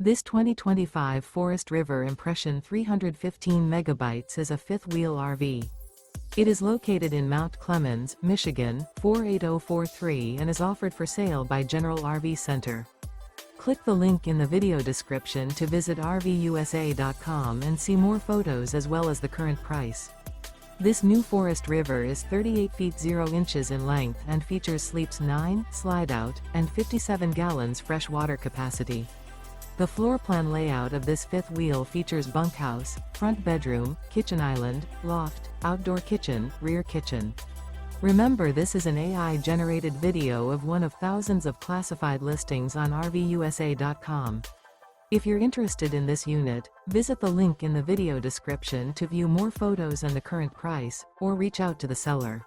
This 2025 Forest River Impression 315 megabytes is a fifth-wheel RV. It is located in Mount Clemens, Michigan, 48043 and is offered for sale by General RV Center. Click the link in the video description to visit RVUSA.com and see more photos as well as the current price. This new Forest River is 38 feet 0 inches in length and features sleeps 9, Slideout, and 57 gallons fresh water capacity. The floor plan layout of this fifth wheel features bunkhouse, front bedroom, kitchen island, loft, outdoor kitchen, rear kitchen. Remember, this is an AI-generated video of one of thousands of classified listings on RVUSA.com. If you're interested in this unit, visit the link in the video description to view more photos and the current price, or reach out to the seller.